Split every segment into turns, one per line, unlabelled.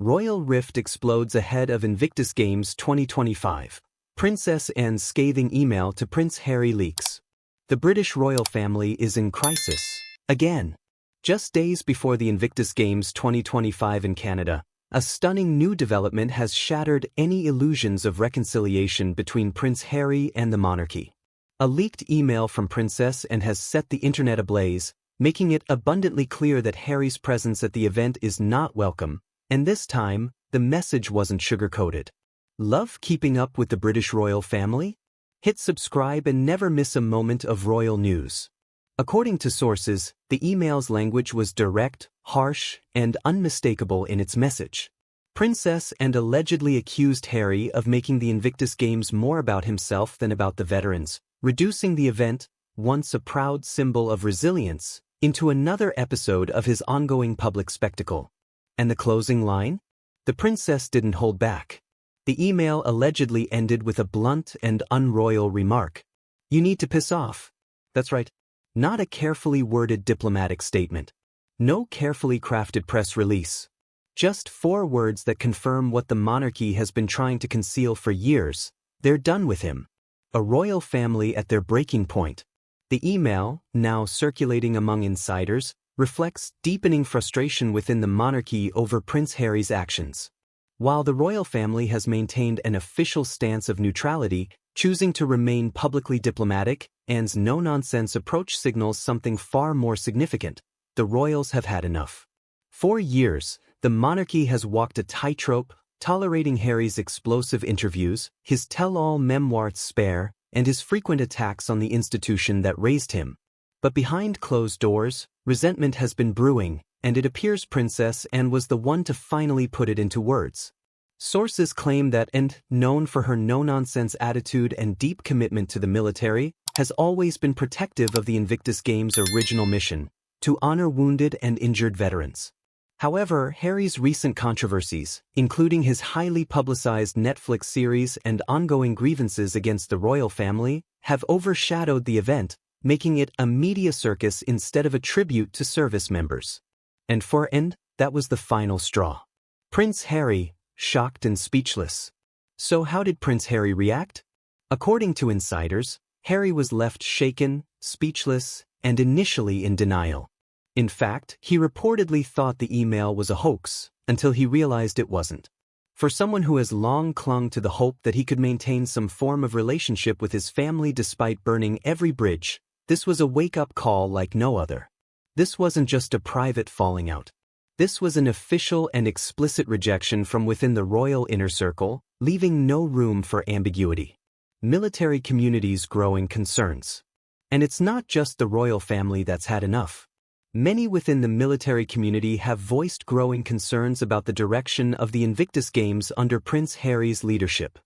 Royal rift explodes ahead of Invictus Games 2025. Princess Anne's scathing email to Prince Harry leaks. The British royal family is in crisis. Again. Just days before the Invictus Games 2025 in Canada, a stunning new development has shattered any illusions of reconciliation between Prince Harry and the monarchy. A leaked email from Princess Anne has set the internet ablaze, making it abundantly clear that Harry's presence at the event is not welcome, and this time, the message wasn't sugar-coated. Love keeping up with the British royal family? Hit subscribe and never miss a moment of royal news. According to sources, the email's language was direct, harsh, and unmistakable in its message. Princess Anne allegedly accused Harry of making the Invictus Games more about himself than about the veterans, reducing the event, once a proud symbol of resilience, into another episode of his ongoing public spectacle. And the closing line? The princess didn't hold back. The email allegedly ended with a blunt and unroyal remark. "You need to piss off." That's right. Not a carefully worded diplomatic statement. No carefully crafted press release. Just 4 words that confirm what the monarchy has been trying to conceal for years. They're done with him. A royal family at their breaking point. The email, now circulating among insiders, reflects deepening frustration within the monarchy over Prince Harry's actions. While the royal family has maintained an official stance of neutrality, choosing to remain publicly diplomatic, Anne's no-nonsense approach signals something far more significant. The royals have had enough. For years, the monarchy has walked a tightrope, tolerating Harry's explosive interviews, his tell-all memoir spare, and his frequent attacks on the institution that raised him. But behind closed doors, resentment has been brewing, and it appears Princess Anne was the one to finally put it into words. Sources claim that Anne, known for her no-nonsense attitude and deep commitment to the military, has always been protective of the Invictus Games' original mission, to honor wounded and injured veterans. However, Harry's recent controversies, including his highly publicized Netflix series and ongoing grievances against the royal family, have overshadowed the event, making it a media circus instead of a tribute to service members. And for Anne, that was the final straw. Prince Harry, shocked and speechless. So how did Prince Harry react? According to insiders, Harry was left shaken, speechless, and initially in denial. In fact, he reportedly thought the email was a hoax, until he realized it wasn't. For someone who has long clung to the hope that he could maintain some form of relationship with his family despite burning every bridge, this was a wake-up call like no other. This wasn't just a private falling out. This was an official and explicit rejection from within the royal inner circle, leaving no room for ambiguity. Military community's growing concerns. And it's not just the royal family that's had enough. Many within the military community have voiced growing concerns about the direction of the Invictus Games under Prince Harry's leadership.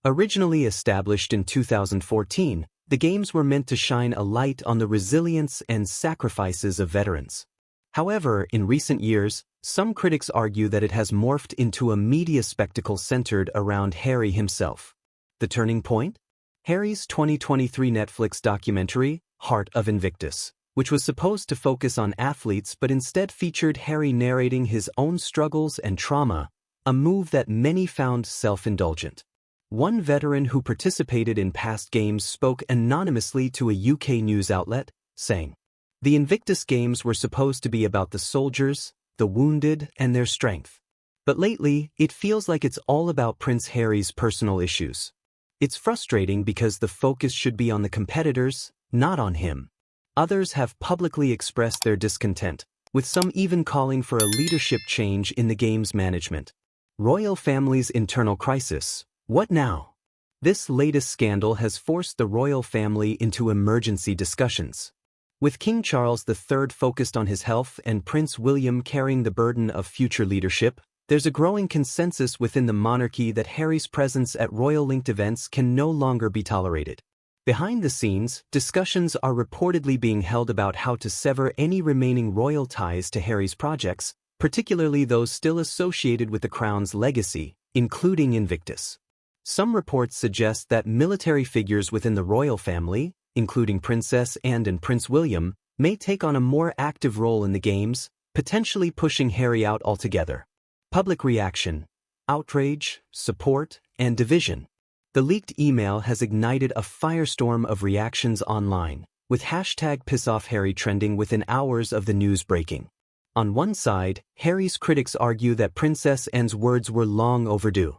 Originally established in 2014, the Games were meant to shine a light on the resilience and sacrifices of veterans. However, in recent years, some critics argue that it has morphed into a media spectacle centered around Harry himself. The turning point? Harry's 2023 Netflix documentary, Heart of Invictus, which was supposed to focus on athletes but instead featured Harry narrating his own struggles and trauma, a move that many found self-indulgent. One veteran who participated in past games spoke anonymously to a UK news outlet, saying, "The Invictus Games were supposed to be about the soldiers, the wounded, and their strength. But lately, it feels like it's all about Prince Harry's personal issues. It's frustrating because the focus should be on the competitors, not on him." Others have publicly expressed their discontent, with some even calling for a leadership change in the game's management. Royal family's internal crisis. What now? This latest scandal has forced the royal family into emergency discussions. With King Charles III focused on his health and Prince William carrying the burden of future leadership, there's a growing consensus within the monarchy that Harry's presence at royal-linked events can no longer be tolerated. Behind the scenes, discussions are reportedly being held about how to sever any remaining royal ties to Harry's projects, particularly those still associated with the crown's legacy, including Invictus. Some reports suggest that military figures within the royal family, including Princess Anne and Prince William, may take on a more active role in the games, potentially pushing Harry out altogether. Public reaction, outrage, support, and division. The leaked email has ignited a firestorm of reactions online, with hashtag #PissOffHarry trending within hours of the news breaking. On one side, Harry's critics argue that Princess Anne's words were long overdue.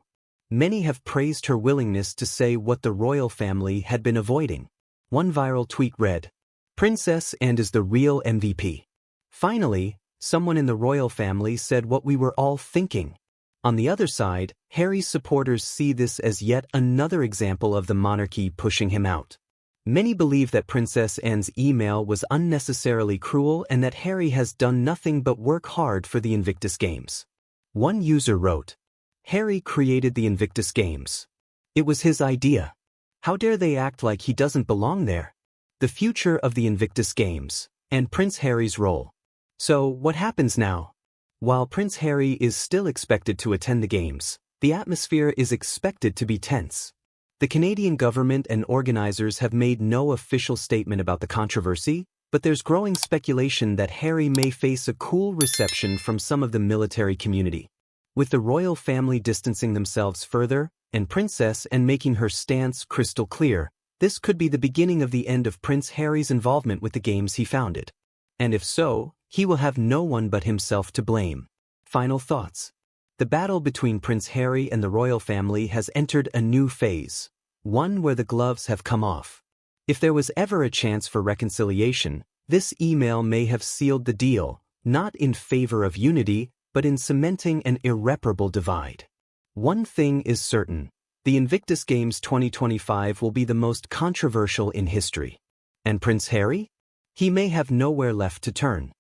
Many have praised her willingness to say what the royal family had been avoiding. One viral tweet read, "Princess Anne is the real MVP. Finally, someone in the royal family said what we were all thinking." On the other side, Harry's supporters see this as yet another example of the monarchy pushing him out. Many believe that Princess Anne's email was unnecessarily cruel and that Harry has done nothing but work hard for the Invictus Games. One user wrote, "Harry created the Invictus Games. It was his idea. How dare they act like he doesn't belong there?" The future of the Invictus Games, and Prince Harry's role. So, what happens now? While Prince Harry is still expected to attend the Games, the atmosphere is expected to be tense. The Canadian government and organizers have made no official statement about the controversy, but there's growing speculation that Harry may face a cool reception from some of the military community. With the royal family distancing themselves further, and Princess Anne making her stance crystal clear, this could be the beginning of the end of Prince Harry's involvement with the Games he founded. And if so, he will have no one but himself to blame. Final thoughts. The battle between Prince Harry and the royal family has entered a new phase, one where the gloves have come off. If there was ever a chance for reconciliation, this email may have sealed the deal, not in favor of unity, but in cementing an irreparable divide. One thing is certain, the Invictus Games 2025 will be the most controversial in history. And Prince Harry? He may have nowhere left to turn.